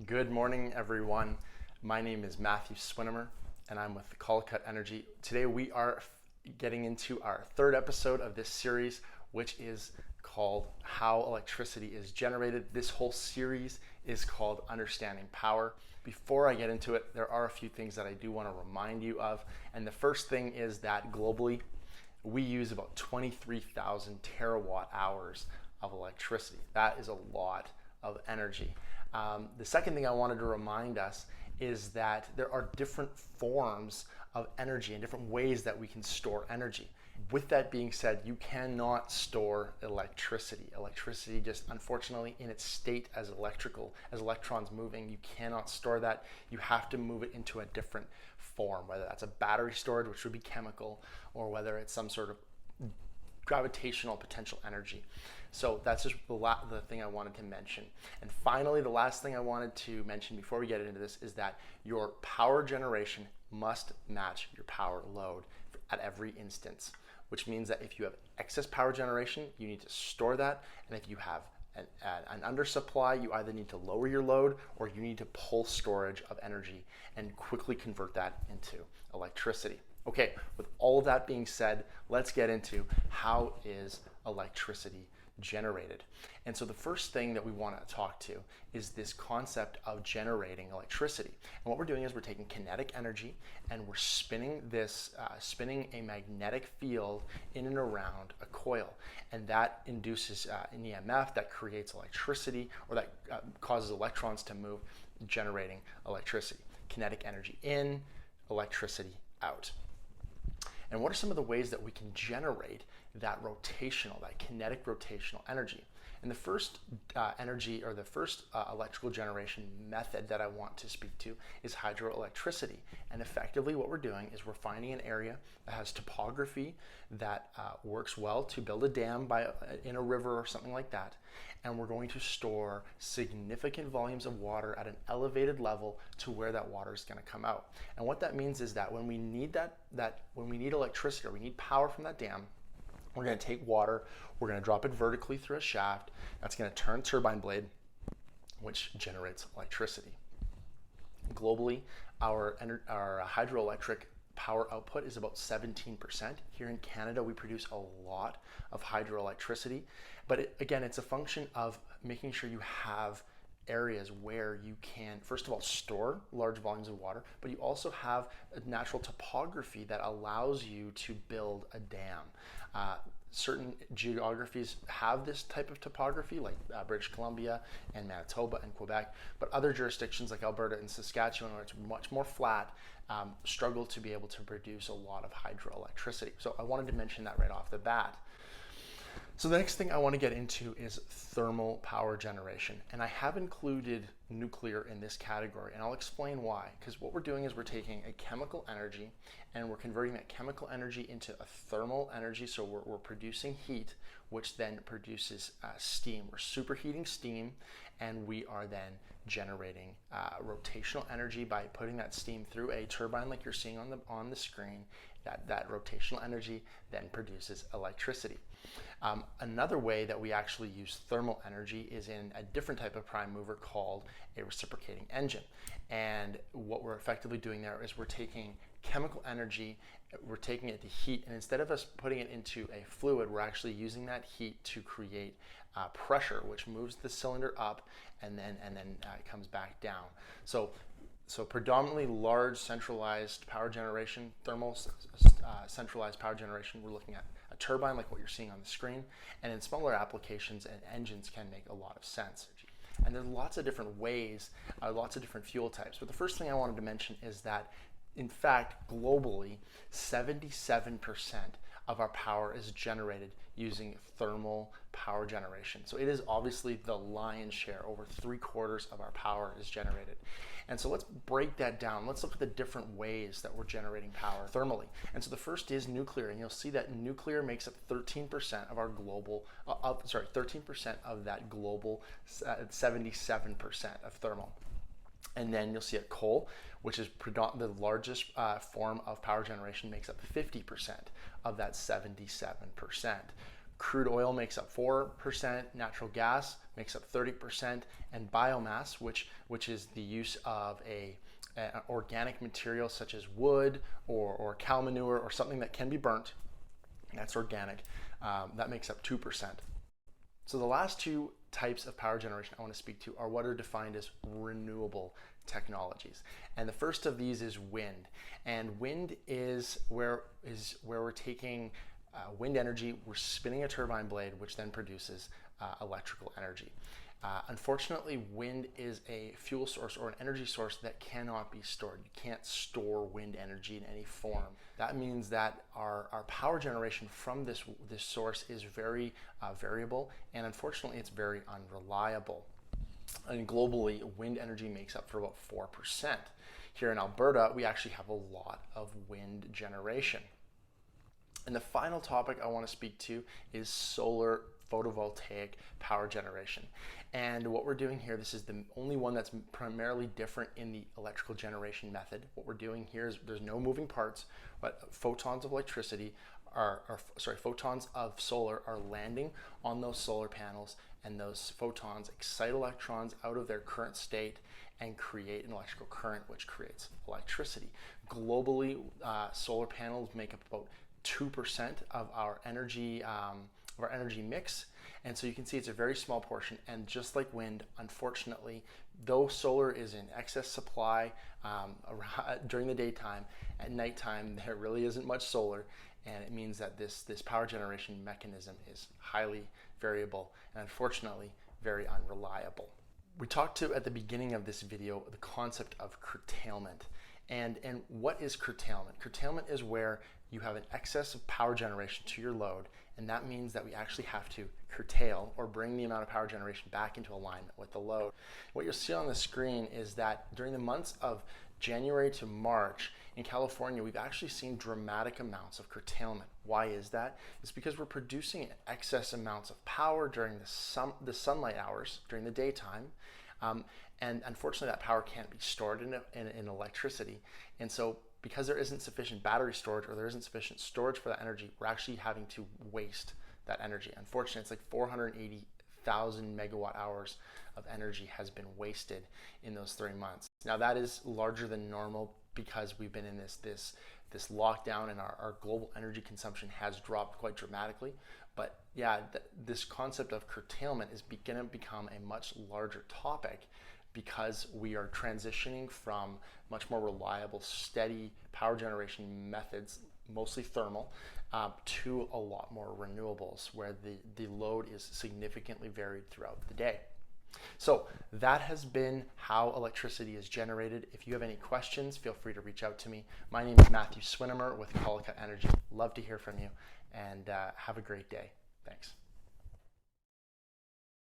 Good morning, everyone. My name is Matthew Swinimer, and I'm with Cut Energy. Today, we are getting into our third episode of this series, which is called How Electricity is Generated. This whole series is called Understanding Power. Before I get into it, there are a few things that I do want to remind you of. And the first thing is that globally, we use about 23,000 terawatt hours of electricity. That is a lot of energy. The second thing I wanted to remind us is that there are different forms of energy and different ways that we can store energy. With that being said, you cannot store electricity. Electricity, just unfortunately in its state as electrons moving, you cannot store that. You have to move it into a different form, whether that's a battery storage, which would be chemical, or whether it's some sort of gravitational potential energy. So that's just the thing I wanted to mention. And finally, the last thing I wanted to mention before we get into this is that your power generation must match your power load at every instance, which means that if you have excess power generation, you need to store that. And if you have an undersupply, you either need to lower your load or you need to pull storage of energy and quickly convert that into electricity. Okay, with all of that being said, let's get into how is electricity generated. And so the first thing that we want to talk to is this concept of generating electricity. And what we're doing is we're taking kinetic energy and we're spinning a magnetic field in and around a coil. And that induces an EMF that creates electricity, or that causes electrons to move, generating electricity. Kinetic energy in, electricity out. And what are some of the ways that we can generate that kinetic rotational energy? And the first electrical generation method that I want to speak to is hydroelectricity. And effectively what we're doing is we're finding an area that has topography that works well to build a dam in a river or something like that. And we're going to store significant volumes of water at an elevated level to where that water is going to come out. And what that means is that when we need when we need electricity or we need power from that dam, we're going to take water, we're going to drop it vertically through a shaft. That's going to turn turbine blade, which generates electricity. Globally, our hydroelectric power output is about 17%. Here in Canada, we produce a lot of hydroelectricity, but again, it's a function of making sure you have areas where you can, first of all, store large volumes of water, but you also have a natural topography that allows you to build a dam. Certain geographies have this type of topography, like British Columbia and Manitoba and Quebec, but other jurisdictions like Alberta and Saskatchewan, where it's much more flat, struggle to be able to produce a lot of hydroelectricity. So I wanted to mention that right off the bat. So the next thing I want to get into is thermal power generation. And I have included nuclear in this category, and I'll explain why. Because what we're doing is we're taking a chemical energy and we're converting that chemical energy into a thermal energy. So we're producing heat, which then produces steam. We're superheating steam, and we are then generating rotational energy by putting that steam through a turbine like you're seeing on the screen. That rotational energy then produces electricity. Another way that we actually use thermal energy is in a different type of prime mover called a reciprocating engine. And what we're effectively doing there is we're taking chemical energy, we're taking it to heat, and instead of us putting it into a fluid, we're actually using that heat to create pressure, which moves the cylinder up and then it comes back down. So predominantly large centralized power generation, thermal centralized power generation, we're looking at a turbine like what you're seeing on the screen, and in smaller applications and engines can make a lot of sense. And there's lots of different ways, lots of different fuel types. But the first thing I wanted to mention is that, in fact, globally, 77% of our power is generated using thermal power generation. So it is obviously the lion's share. Over 3/4 of our power is generated. And so let's break that down. Let's look at the different ways that we're generating power thermally. And so the first is nuclear, and you'll see that nuclear makes up 13% of our global, 13% of that global 77% of thermal. And then you'll see at coal, which is the largest form of power generation, makes up 50% of that 77%. Crude oil makes up 4%, natural gas makes up 30%, and biomass, which is the use of an organic material such as wood or cow manure or something that can be burnt, that's organic, that makes up 2%. So the last two types of power generation I want to speak to are what are defined as renewable technologies. And the first of these is wind. And wind is where we're taking wind energy, we're spinning a turbine blade, which then produces electrical energy. Unfortunately, wind is a fuel source or an energy source that cannot be stored. You can't store wind energy in any form. That means that our power generation from this source is very variable, and unfortunately, it's very unreliable. And globally, wind energy makes up for about 4%. Here in Alberta, we actually have a lot of wind generation. And the final topic I want to speak to is solar photovoltaic power generation. And what we're doing here, this is the only one that's primarily different in the electrical generation method. What we're doing here is there's no moving parts, but photons of electricity photons of solar are landing on those solar panels, and those photons excite electrons out of their current state and create an electrical current, which creates electricity. Globally, solar panels make up about 2% of our energy mix, and so you can see it's a very small portion. And just like wind, unfortunately, though solar is in excess supply during the daytime, at nighttime there really isn't much solar, and it means that this power generation mechanism is highly variable and unfortunately very unreliable. We talked at the beginning of this video the concept of curtailment. And what is curtailment? Curtailment is where you have an excess of power generation to your load, and that means that we actually have to curtail or bring the amount of power generation back into alignment with the load. What you'll see on the screen is that during the months of January to March in California, we've actually seen dramatic amounts of curtailment. Why is that? It's because we're producing excess amounts of power during the sunlight hours during the daytime. And unfortunately, that power can't be stored in electricity. And so because there isn't sufficient battery storage or there isn't sufficient storage for that energy, we're actually having to waste that energy. Unfortunately, it's like 480,000 megawatt hours of energy has been wasted in those 3 months. Now that is larger than normal because we've been in this lockdown, and our global energy consumption has dropped quite dramatically. But yeah, this concept of curtailment is going to become a much larger topic because we are transitioning from much more reliable, steady power generation methods, mostly thermal, to a lot more renewables where the load is significantly varied throughout the day. So that has been how electricity is generated. If you have any questions, feel free to reach out to me. My name is Matthew Swinimer with Collicut Energy. Love to hear from you, and have a great day. Thanks.